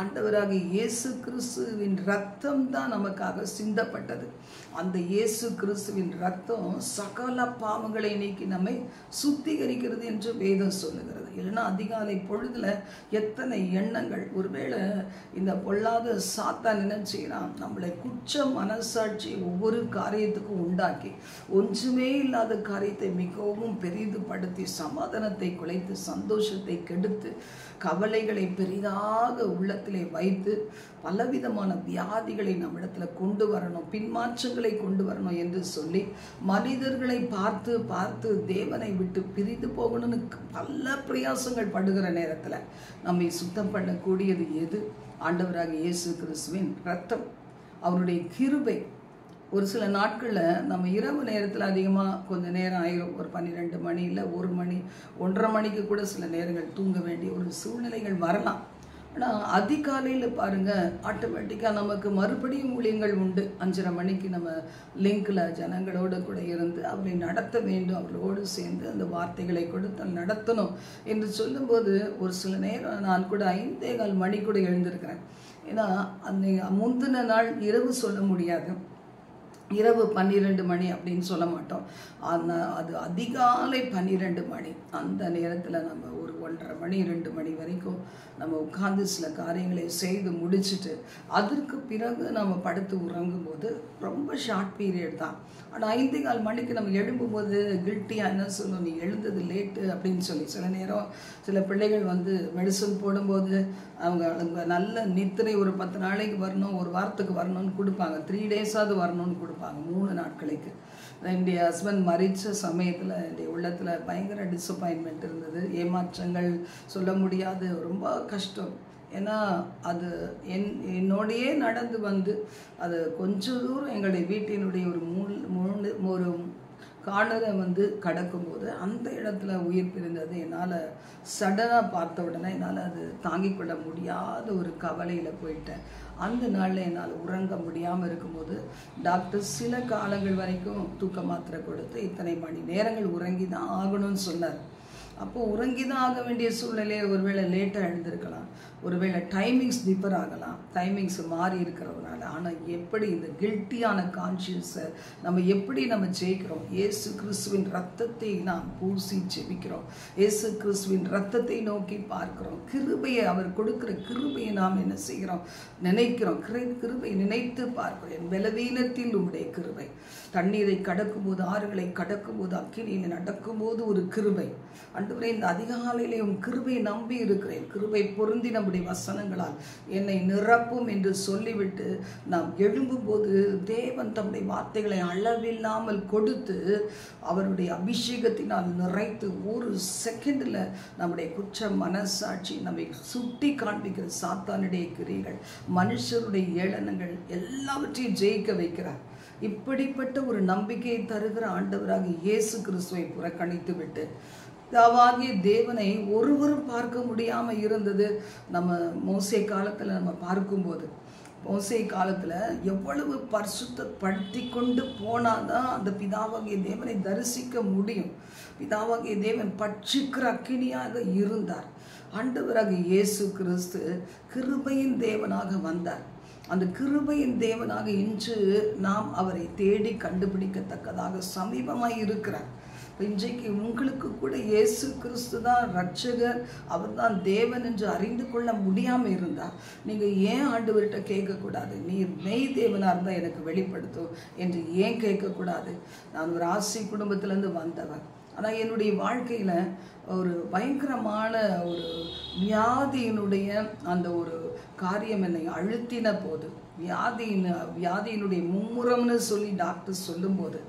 ஆண்டவராக இயேசு கிறிஸ்துவின் ரத்தம் தான் நமக்காக சிந்தப்பட்டது. அந்த இயேசு கிறிஸ்துவின் ரத்தம் சகல பாவங்களை நீக்கி நம்மை சுத்திகரிக்கிறது என்று வேதம் சொல்லுகிறது. இல்லைன்னா அதிகாலை பொழுதுல எத்தனை எண்ணங்கள், ஒருவேளை இந்த பொல்லாத சாத்தான் என்ன செய்யலாம், நம்மளை குற்ற மனசாட்சி ஒவ்வொரு காரியத்துக்கும் உண்டாக்கி ஒன்றுமே இல்லாத காரியத்தை மிகவும் பெரிதுபடுத்தி சமாதானத்தை குலைத்து சந்தோஷத்தை கெடுத்து கவலைகளை பெரிதாக உள்ளத்திலே வைத்து பலவிதமான வியாதிகளை நம்மிடத்துல கொண்டு வரணும், பின்மாற்றங்களை கொண்டு வரணும் என்று சொல்லி மனிதர்களை பார்த்து பார்த்து தேவனை விட்டு பிரிந்து போகணும்னு பல பிரயாசங்கள் படுகிற நேரத்தில் நம்மை சுத்தம் பண்ணக்கூடியது எது? ஆண்டவராக இயேசு கிறிஸ்துவின் ரத்தம், அவருடைய கிருபை. ஒரு சில நாட்களில் நம்ம இரவு நேரத்தில் அதிகமாக கொஞ்சம் நேரம் ஆயிரும். ஒரு 12 மணி இல்லை 1 மணி 1:30 மணிக்கு கூட சில நேரங்கள் தூங்க வேண்டிய ஒரு சூழ்நிலைகள் வரலாம். ஆனால் அதிகாலையில் பாருங்கள், ஆட்டோமேட்டிக்காக நமக்கு மறுபடியும் ஊழியங்கள் உண்டு. 5:30 மணிக்கு நம்ம லிங்கில் ஜனங்களோடு கூட இருந்து அவரை நடத்த வேண்டும், அவர்களோடு சேர்ந்து அந்த வார்த்தைகளை கொடுத்து நடத்தணும் என்று சொல்லும்போது ஒரு சில நேரம் நான் கூட 5:15 மணி கூட எழுந்திருக்கிறேன். ஏன்னா அந்த முந்தின நாள் இரவு சொல்ல முடியாது, இரவு 12 மணி அப்படின்னு சொல்ல மாட்டோம். அது அதிகாலை 12 மணி. அந்த நேரத்தில் நம்ம ஒரு 1:30 மணி 2 மணி வரைக்கும் நம்ம உட்கார்ந்து சில காரியங்களை செய்து முடிச்சுட்டு அதற்கு பிறகு நம்ம படுத்து உறங்கும்போது ரொம்ப ஷார்ட் பீரியட் தான். ஆனால் 5:15 மணிக்கு நம்ம எழும்பும்போது கில்ட்டியாக என்ன சொல்லும், நீ எழுந்தது லேட்டு அப்படின்னு சொல்லி. சில நேரம் சில பிள்ளைகள் மெடிசன் போடும்போது அவங்க நல்ல நித்திரை ஒரு 10 நாளைக்கு வரணும், ஒரு வாரத்துக்கு வரணும்னு கொடுப்பாங்க, 3 டேஸாவது வரணும்னு கொடுப்பாங்க, 3 நாட்களுக்கு. என்னுடைய ஹஸ்பண்ட் மறித்த சமயத்தில் என்னுடைய உள்ளத்தில் பயங்கர டிசப்பாயின்மெண்ட் இருந்தது, ஏமாற்றங்கள் சொல்ல முடியாது, ரொம்ப கஷ்டம். ஏன்னா அது என்னோடையே நடந்து அது கொஞ்சம் தூரம் எங்களுடைய வீட்டினுடைய ஒரு காணரை கடக்கும்போது அந்த இடத்துல உயிர் பிரிந்தது. என்னால் சடனாக பார்த்த உடனே என்னால் அது தாங்கிக் கொள்ள முடியாத ஒரு கவலையில் போயிட்டேன். அந்த நாளில் என்னால் உறங்க முடியாமல் இருக்கும்போது டாக்டர் சில காலங்கள் வரைக்கும் தூக்க மாத்திரை கொடுத்து இத்தனை மணி நேரங்கள் உறங்கி தான் ஆகணும்னு சொன்னார். அப்போது உறங்கி தான் ஆக வேண்டிய சூழ்நிலையை ஒருவேளை லேட்டாக எழுந்திருக்கலாம், ஒருவேளை டைமிங்ஸ் டிஃபர் ஆகலாம், டைமிங்ஸ் மாறி இருக்கிறதுனால. ஆனால் எப்படி இந்த கில்ட்டியான கான்ஷியஸை நம்ம எப்படி ஜெயிக்கிறோம்? இயேசு கிறிஸ்துவின் ரத்தத்தை நாம் பூசி ஜெபிக்கிறோம், இயேசு கிறிஸ்துவின் ரத்தத்தை நோக்கி பார்க்கிறோம், கிருபையை அவர் கொடுக்குற கிருபையை நாம் என்ன செய்கிறோம்? நினைக்கிறோம், கிருபை நினைத்து பார்க்கிறோம். என் பலவீனத்தில் உம்முடைய கிருபை. தண்ணீரை கடக்கும்போது, ஆறுகளை கடக்கும்போது, அக்கினியில் நடக்கும்போது ஒரு கிருபை. ஆண்டவரே, இந்த அதிகாலையிலே உம் கிருபையை நம்பி இருக்கிறேன், கிருபை பொருந்தி நம்முடைய வசனங்களால் என்னை நிரப்பும் என்று சொல்லிவிட்டு நாம் எழும்பும்போது தேவன் தம்முடைய வார்த்தைகளை அளவில்லாமல் கொடுத்து அவருடைய அபிஷேகத்தினால் நிறைத்து ஒரு செகண்டில் நம்முடைய குற்ற மனசாட்சி நம்மை சுட்டி காண்பிக்கிற சாத்தானுடைய கிரியைகள், மனுஷருடைய ஏளனங்கள் எல்லாவற்றையும் ஜெயிக்க வைக்கிறார். இப்படிப்பட்ட ஒரு நம்பிக்கையை தருகிற ஆண்டவராக இயேசு கிறிஸ்துவை புறக்கணித்து விட்டு பிதாவாகிய தேவனை ஒருவரும் பார்க்க முடியாமல் இருந்தது. நம்ம மோசே காலத்தில் நம்ம பார்க்கும்போது, மோசே காலத்தில் எவ்வளவு பரிசுத்தப்படுத்தி கொண்டு போனாதான் அந்த பிதாவாகிய தேவனை தரிசிக்க முடியும். பிதாவாகிய தேவன் பட்சிக்கிற அக்கினியாக இருந்தார். ஆண்டவராக இயேசு கிறிஸ்து கிருபையின் தேவனாக வந்தார். அந்த கிருபையின் தேவனாக இன்று நாம் அவரை தேடி கண்டுபிடிக்கத்தக்கதாக சமீபமாக இருக்கிறார். இன்றைக்கு உங்களுக்கு கூட இயேசு கிறிஸ்து தான் ரட்சகர், அவர் தான் தேவன் என்று அறிந்து கொள்ள முடியாமல் இருந்தால் நீங்கள் ஏன் ஆண்டவர்கிட்ட கேட்கக்கூடாது? நீர் மெய் தேவனாக இருந்தால் எனக்கு வெளிப்படுத்தும் என்று ஏன் கேட்கக்கூடாது? நான் ஒரு ஆசி குடும்பத்திலேருந்து வந்தவன். ஆனால் என்னுடைய வாழ்க்கையில் ஒரு பயங்கரமான ஒரு வியாதியினுடைய அந்த ஒரு காரியம் என்னை அழுத்தின போது, வியாதியினுடைய மும்முரம்னு சொல்லி டாக்டர் சொல்லும்போது,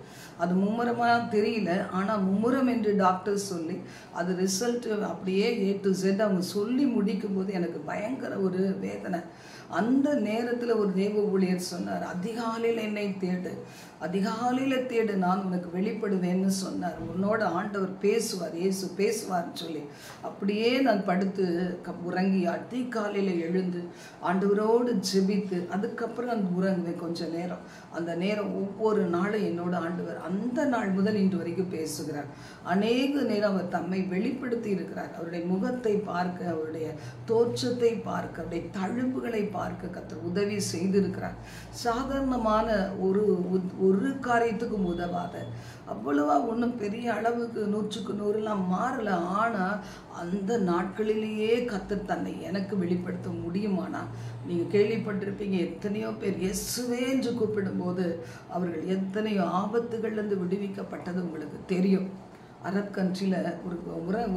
அது மும்முரமாக தெரியல, ஆனால் மும்முரம் என்று டாக்டர் சொல்லி அது ரிசல்ட் அப்படியே A to Z அவங்க சொல்லி முடிக்கும்போது எனக்கு பயங்கர ஒரு வேதனை. அந்த நேரத்தில் ஒரு தேவ ஊழியர் சொன்னார், அதிகாலையில் என்னை தேடு, அதிகாலையில் தேடு, நான் உனக்கு வெளிப்படுவேன்னு சொன்னார். உன்னோட ஆண்டவர் பேசுவார், இயேசு பேசுவார்னு சொல்லி அப்படியே நான் படுத்து உறங்கி அதிகாலையில் எழுந்து ஆண்டவரோடு ஜெபித்து அதுக்கப்புறம் நான் உறங்குவேன் கொஞ்ச நேரம். அந்த நேரம் ஒவ்வொரு நாளும் என்னோட ஆண்டவர் அந்த நாள் முதல் இன்று வரைக்கும் பேசுகிறார். அநேக நேரம் அவர் தம்மை வெளிப்படுத்தி இருக்கிறார். அவருடைய முகத்தை பார்க்க, அவருடைய தோற்றத்தை பார்க்க, அவருடைய தழும்புகளை பார்க்க கர்த்தர் உதவி செய்திருக்கிறார். சாதாரணமான ஒரு காரியத்துக்கும் உதவாத, அவ்வளவா ஒன்றும் பெரிய அளவுக்கு 100க்கு 100 மாறல. ஆனால் அந்த நாட்களிலேயே கர்த்தர் தன்னை எனக்கு வெளிப்படுத்த முடியுமானா? நீங்கள் கேள்விப்பட்டிருப்பீங்க, எத்தனையோ பேர் இயேசுவே என்று கூப்பிடும்போது அவர்கள் எத்தனையோ ஆபத்துகள்லேருந்து விடுவிக்கப்பட்டது உங்களுக்கு தெரியும். அரப் கண்ட்ரியில்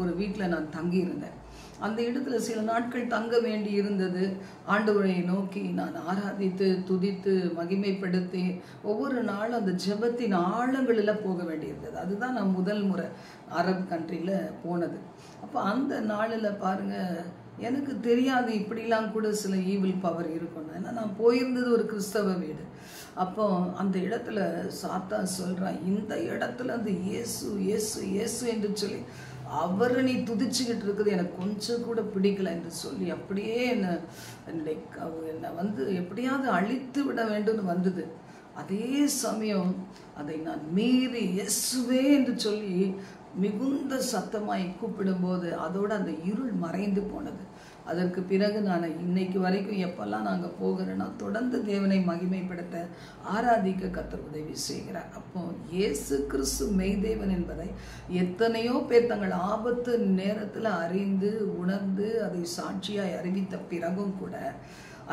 ஒரு வீட்டில் நான் தங்கியிருந்தேன். அந்த இடத்துல சில நாட்கள் தங்க வேண்டி இருந்தது. ஆண்டவரை நோக்கி நான் ஆராதித்து துதித்து மகிமைப்படுத்தி ஒவ்வொரு நாளும் அந்த ஜெபத்தின் ஆழங்களில் போக வேண்டியிருந்தது. அதுதான் நான் முதல் முறை அரப் கண்ட்ரியில் போனது. அப்போ அந்த நாளில் பாருங்கள், எனக்கு தெரியாது இப்படிலாம் கூட சில ஈவில் பவர் இருக்கணும். ஏன்னா நான் போயிருந்தது ஒரு கிறிஸ்தவ வீடு. அப்போ அந்த இடத்துல சாத்தான் சொல்கிறான், இந்த இடத்துல அந்த இயேசு இயேசு இயேசு என்று சொல்லி அவரை நீ துதிச்சுக்கிட்டு இருக்குது எனக்கு கொஞ்சம் கூட பிடிக்கல என்று சொல்லி அப்படியே என்னை எப்படியாவது அழித்து விட வேண்டும் வந்தது. அதே சமயம் அதை நான் மீறி இயேசுவே என்று சொல்லி மிகுந்த சத்தமாய் கூப்பிடும்போது அதோடு அந்த இருள் மறைந்து போனது. அதற்கு பிறகு நான் இன்னைக்கு வரைக்கும் எப்பெல்லாம் நாங்கள் போகிறேன்னா தொடர்ந்து தேவனை மகிமைப்படுத்த ஆராதிக்க கர்த்தர் உதவி செய்கிறார். அப்போ இயேசு கிறிஸ்து மெய்தேவன் என்பதை எத்தனையோ பேர் தங்கள் ஆபத்து நேரத்தில் அறிந்து உணர்ந்து அதை சாட்சியாய் அறிவித்த பிறகும் கூட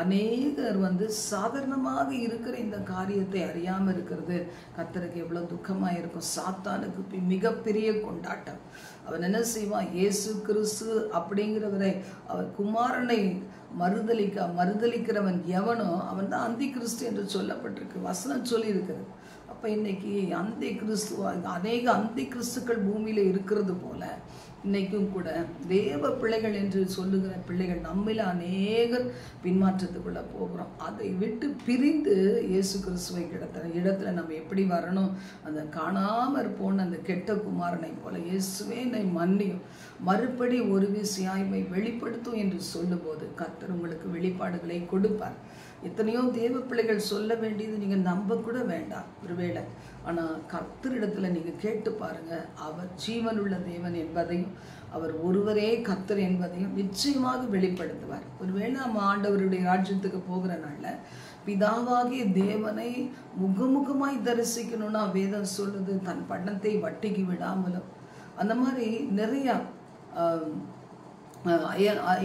அநேகர் சாதாரணமாக இருக்கிற இந்த காரியத்தை அறியாமல் இருக்கிறது கர்த்தருக்கு எவ்வளோ துக்கமாக இருக்கும். சாத்தானுக்கு மிகப்பெரிய கொண்டாட்டம். அவன் என்ன செய்வான், இயேசு கிறிஸ்து அப்படிங்கிறவரை அவர் குமாரனை மறுதலிக்கிறவன் எவனோ அவன் தான் அந்தி கிறிஸ்து என்று சொல்லப்பட்டிருக்கு, வசனம் சொல்லி இருக்கிறது. அப்போ இன்னைக்கு அந்தி கிறிஸ்துவாக அநேக அந்தி கிறிஸ்துக்கள் பூமியில் இருக்கிறது போல இன்னைக்கும் கூட தேவ பிள்ளைகள் என்று சொல்லுகிற பிள்ளைகள் நம்மில் அநேகர் பின்மாற்றத்துக்குள்ளே போகிறோம். அதை விட்டு பிரிந்து இயேசு கிறிஸ்துவை இடத்துல நம்ம எப்படி வரணும், அந்த காணாமற் போன அந்த கெட்ட குமாரனை போல இயேசுவே என்னை மன்னியும், மறுபடி ஒரு விசையாய்மை வெளிப்படுத்தும் என்று சொல்லும்போது கர்த்தர் உங்களுக்கு வெளிப்பாடுகளை கொடுப்பார். எத்தனையோ தேவ பிள்ளைகள் சொல்ல வேண்டியது நீங்கள் நம்ப கூட வேண்டாம் ஒருவேளை, ஆனால் கர்த்தரிடத்துல நீங்கள் கேட்டு பாருங்கள். அவர் ஜீவனுள்ள தேவன் என்பதையும் அவர் ஒருவரே கர்த்தர் என்பதையும் நிச்சயமாக வெளிப்படுத்துவார். ஒருவேளை நம்ம ஆண்டவருடைய ராஜ்யத்துக்கு போகிற நாளில் பிதாவாகிய தேவனை முகமுகமாய் தரிசிக்கணும்னா வேதம் சொல்லுது தன் பணத்தை வட்டிக்கு விடாமலும் அந்த மாதிரி நிறையா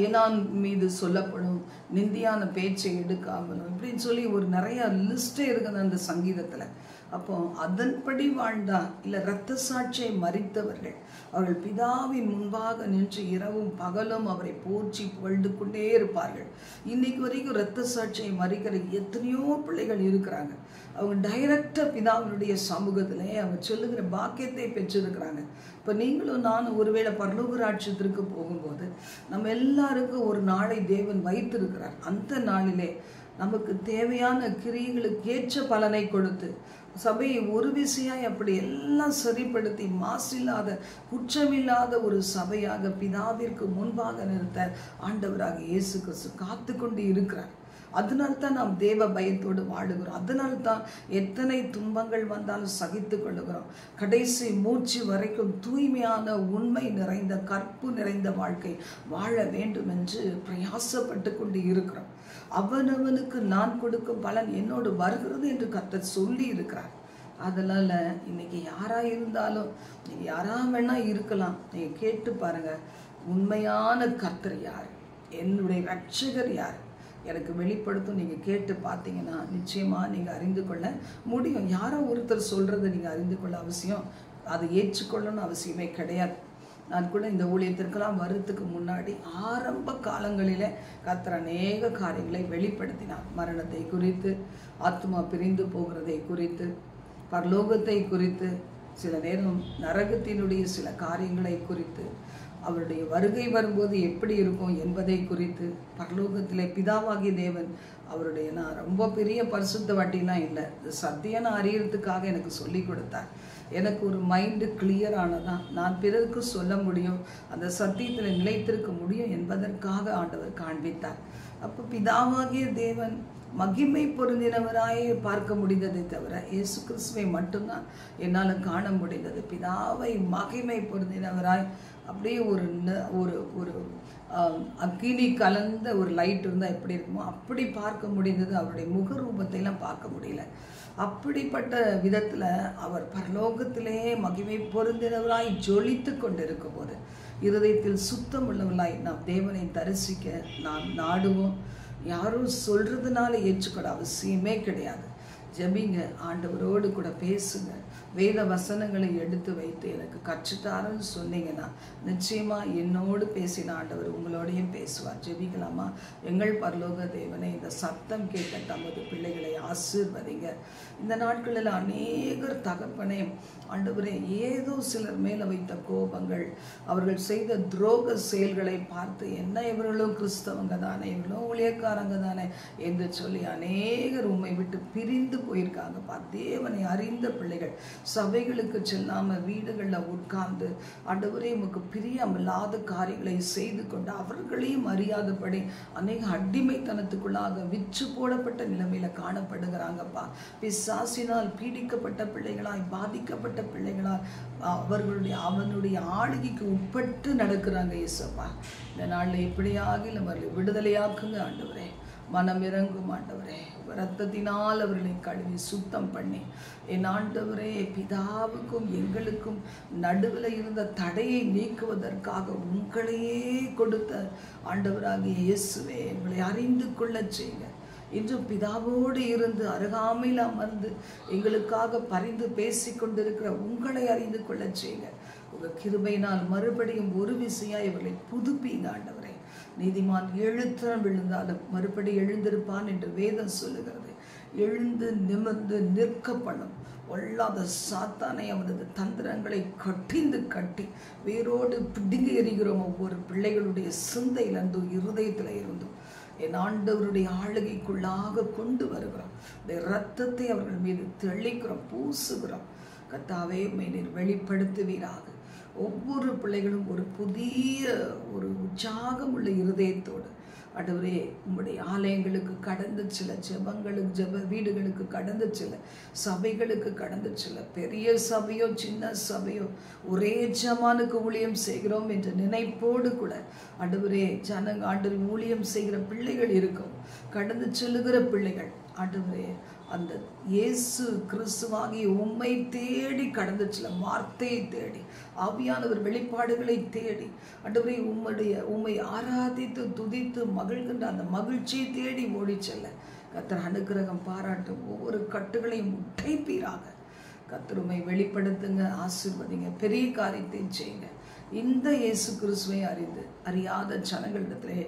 ஏனான் மீது சொல்லப்படும் நிந்தியான பேச்சை எடுக்காமலும் இப்படின்னு சொல்லி ஒரு நிறைய லிஸ்டே இருக்குது அந்த சங்கீதத்தில். அப்போ அதன்படி வாழ்ந்தா இல்லை இரத்த சாட்சியை மறித்தவர்கள் அவர்கள் பிதாவின் முன்பாக நின்று இரவும் பகலும் அவரை போற்றி புகழ்ந்து கொண்டே இருப்பார்கள். இன்னைக்கு வரைக்கும் இரத்த சாட்சியை மறிக்கிற எத்தனையோ பிள்ளைகள் இருக்கிறாங்க. அவங்க டைரக்டாக பிதாவினுடைய சமூகத்திலே அவங்க சொல்லுகிற பாக்கியத்தை பெற்றிருக்கிறாங்க. இப்போ நீங்களும் நானும் ஒருவேளை பரலோக ராஜ்யத்திற்கு போகும்போது நம்ம எல்லாருக்கும் ஒரு நாளை தேவன் வைத்திருக்கிறார். அந்த நாளிலே நமக்கு தேவையான கிரியைகளுக்கு ஏற்ற பலனை கொடுத்து சபையை ஒரு விசையாய் அப்படி எல்லாம் சரிப்படுத்தி மாசில்லாத குற்றமில்லாத ஒரு சபையாக பிதாவிற்கு முன்பாக நிறுத்த ஆண்டவராக இயேசு கிறிஸ்து காத்து கொண்டு இருக்கிறார். அதனால்தான் நாம் தேவ பயத்தோடு வாழுகிறோம். அதனால்தான் எத்தனை துன்பங்கள் வந்தாலும் சகித்து கொள்ளுகிறோம். கடைசி மூச்சு வரைக்கும் தூய்மையான உண்மை நிறைந்த கற்பு நிறைந்த வாழ்க்கை வாழ வேண்டும் என்று பிரயாசப்பட்டு கொண்டு இருக்கிறோம். அவனவனுக்கு நான் கொடுக்கும் பலன் என்னோடு வருகிறது என்று கர்த்தர் சொல்லி இருக்கிறார். அதனால இன்னைக்கு யாரா இருந்தாலும் நீங்க யாரா வேணா இருக்கலாம், நீங்க கேட்டு பாருங்க, உண்மையான கர்த்தர் யார், என்னுடைய ரட்சகர் யார் எனக்கு வெளிப்படுத்தும். நீங்கள் கேட்டு பார்த்தீங்கன்னா நிச்சயமாக நீங்கள் அறிந்து கொள்ள முடியும். யாரோ ஒருத்தர் சொல்கிறத நீங்கள் அறிந்து கொள்ள அவசியம், அதை ஏற்றுக்கொள்ளணும்னு அவசியமே கிடையாது. நான் கூட இந்த ஊழியத்திற்கெல்லாம் வருவதுக்கு முன்னாடி ஆரம்ப காலங்களில் கர்த்தர் அநேக காரியங்களை வெளிப்படுத்தினார். மரணத்தை குறித்து, ஆத்மா பிரிந்து போகிறதை குறித்து, பரலோகத்தை குறித்து, சில நேரம் நரகத்தினுடைய சில காரியங்களை குறித்து, அவருடைய வருகை வரும்போது எப்படி இருக்கும் என்பதை குறித்து, பரலோகத்திலே பிதாவாகிய தேவன் அவருடைய, நான் ரொம்ப பெரிய பரிசுத்த வட்டிலாம் இல்லை, சத்தியனை அறியறதுக்காக எனக்கு சொல்லி கொடுத்தார். எனக்கு ஒரு மைண்டு கிளியர் ஆனதான் நான் பிறருக்கு சொல்ல முடியும், அந்த சத்தியத்தில் நிலைத்திருக்க முடியும் என்பதற்காக ஆண்டவர் காண்பித்தார். அப்போ பிதாவாகிய தேவன் மகிமை பொருந்தினவராயே பார்க்க முடிந்ததை தவிர இயேசு கிறிஸ்துவை மட்டும்தான் என்னால் காண முடிந்தது. பிதாவை மகிமை பொருந்தினவராய் அப்படியே ஒரு அக்கினி கலந்த ஒரு லைட் இருந்தால் எப்படி இருக்குமோ அப்படி பார்க்க முடிந்தது. அவருடைய முகரூபத்தைலாம் பார்க்க முடியல. அப்படிப்பட்ட விதத்தில் அவர் பரலோகத்திலே மகிமை பொருந்தினவராய் ஜொலித்து கொண்டிருக்கும் போது இருதயத்தில் சுத்தம் உள்ளவர்களாய் நாம் தேவனை தரிசிக்க நாம் நாடுவோம். யாரும் சொல்றதுனால ஏற்றுக்கொள்ள அவசியமே கிடையாது. ஜெபிங்க, ஆண்டவரோடு கூட பேசுங்க, வேத வசனங்களை எடுத்து வைத்து எனக்கு கற்றுத்தாருன்னு சொன்னீங்கன்னா நிச்சயமாக என்னோடு பேசின ஆண்டவர் உங்களோடையும் பேசுவார். ஜெபிக்கலாமா? எங்கள் பரலோக தேவனை, இந்த சத்தம் கேட்ட தமது பிள்ளைகளை ஆசீர்வதிங்க. இந்த நாட்களில் அநேகர் தகப்பனே ஆண்டவரே, ஏதோ சிலர் மேலே வைத்த கோபங்கள், அவர்கள் செய்த துரோக செயல்களை பார்த்து என்ன இவர்களும் கிறிஸ்தவங்க தானே, இவர்களும் ஊழியக்காரங்க தானே என்று சொல்லி அநேகர் உம்மை விட்டு பிரிந்து போயிருக்காங்கப்பா. தேவனை அறிந்த பிள்ளைகள் சபைகளுக்கு செல்லாமல் வீடுகளில் உட்கார்ந்து ஆண்டவரே உமக்கு பிரியமில்லாத காரியங்களை செய்து கொண்டு அவர்களையும் அறியாதபடி அநேக அடிமைத்தனத்துக்குள்ளாக விற்று போடப்பட்ட நிலைமையில காணப்படுகிறாங்கப்பா. பிசாசினால் பீடிக்கப்பட்ட பிள்ளைகளாய், பாதிக்கப்பட்ட பிள்ளைகளால் அவனுடைய ஆளுகைக்கு உட்பட்டு நடக்கிறாங்க இயேசுப்பா. இந்த நாளில் எப்படியாக அவர்களை விடுதலையாக்குங்க ஆண்டவரே. மனம் இறங்கும் ஆண்டவரே. இரத்தத்தினால் அவர்களை கழுவி சுத்தம் பண்ணி என் ஆண்டவரே, பிதாவுக்கும் எங்களுக்கும் நடுவில் இருந்த தடையை நீக்குவதற்காக உங்களையே கொடுத்த ஆண்டவராகிய இயேசுவே, எங்களை அறிந்து கொள்ள செய்யுங்க. இன்றும் பிதாவோடு இருந்து அருகாமையில் அமர்ந்து எங்களுக்காக பரிந்து பேசி கொண்டிருக்கிற உங்களை அறிந்து கொள்ள செய்யுங்க. உங்கள் கிருபையினால் மறுபடியும் ஒரு விசையா இவர்களை புதுப்பீங்க ஆண்டவரே. நீதிமான் 7 தரம் விழுந்தாலும் மறுபடி எழுந்திருப்பான் என்று வேதம் சொல்லுகிறது. எழுந்து நிமிர்ந்து நிற்க பண்ணும் பொல்லாத சாத்தானை, அவனது தந்திரங்களை கட்டி வேரோடு பிடுங்கி எறிகிறோம். ஒவ்வொரு பிள்ளைகளுடைய சிந்தையிலிருந்தும் இருதயத்தில் இருந்தும் என் ஆண்டவருடைய ஆளுகைக்குள்ளாக கொண்டு வருகிறோம். இந்த இரத்தத்தை அவர்கள் மீது தெளிக்கிறோம், பூசுகிறோம். கர்த்தாவே, உம்மை நீர் வெளிப்படுத்துவீராக. ஒவ்வொரு பிள்ளைகளும் ஒரு புதிய ஒரு உற்சாகம் உள்ள இருதயத்தோடு ஆண்டவரே உம்முடைய ஆலயங்களுக்கு கடந்து சில ஜெபங்களுக்கு வீடுகளுக்கு கடந்து சில சபைகளுக்கு கடந்து சில பெரிய சபையோ சின்ன சபையோ ஒரே ஜமானுக்கு ஊழியம் செய்கிறோம் என்ற நினைப்போடு கூட ஆண்டவரே ஆண்டவர் ஊழியம் செய்கிற பிள்ளைகள் இருக்கும், கடந்து செல்லுகிற பிள்ளைகள் ஆண்டவரே அந்த இயேசு கிறிஸ்துவாகி உம்மை தேடி கடந்து சில வார்த்தையை தேடி ஆவியானவர் வெளிப்பாடுகளை தேடி ஆண்டவரே உம்மை ஆராதித்து துதித்து மகிழ்கின்ற அந்த மகிழ்ச்சியை தேடி ஓடி செல்ல கர்த்தர் அனுக்கிரகம் பாராட்டும். ஒவ்வொரு கட்டுகளையும் உடைப்பீராக. கர்த்தர் உம்மை வெளிப்படுத்துங்க, ஆசீர்வதிங்க, பெரிய காரியத்தை செய்யுங்க. இந்த இயேசு கிறிஸ்துவை அறியாத ஜனங்களிடத்திலே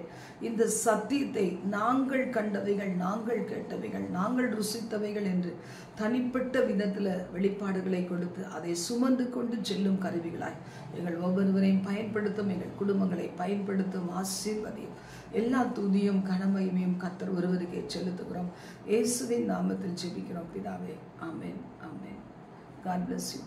இந்த சத்தியத்தை நாங்கள் கண்டவைகள், நாங்கள் கேட்டவைகள், நாங்கள் ருசித்தவைகள் என்று தனிப்பட்ட விதத்தில் வெளிப்பாடுகளை கொடுத்து அதை சுமந்து கொண்டு செல்லும் கருவிகளாய் எங்கள் ஒவ்வொருவரையும் பயன்படுத்தும், எங்கள் குடும்பங்களை பயன்படுத்தும், ஆசீர்வதியும். எல்லா துதியும் கனமகிமையும் கர்த்தர் ஒருவருக்கே செலுத்துகிறோம். இயேசுவின் நாமத்தில் ஜெபிக்கிறோம் பிதாவே. ஆமென், ஆமென். God bless you.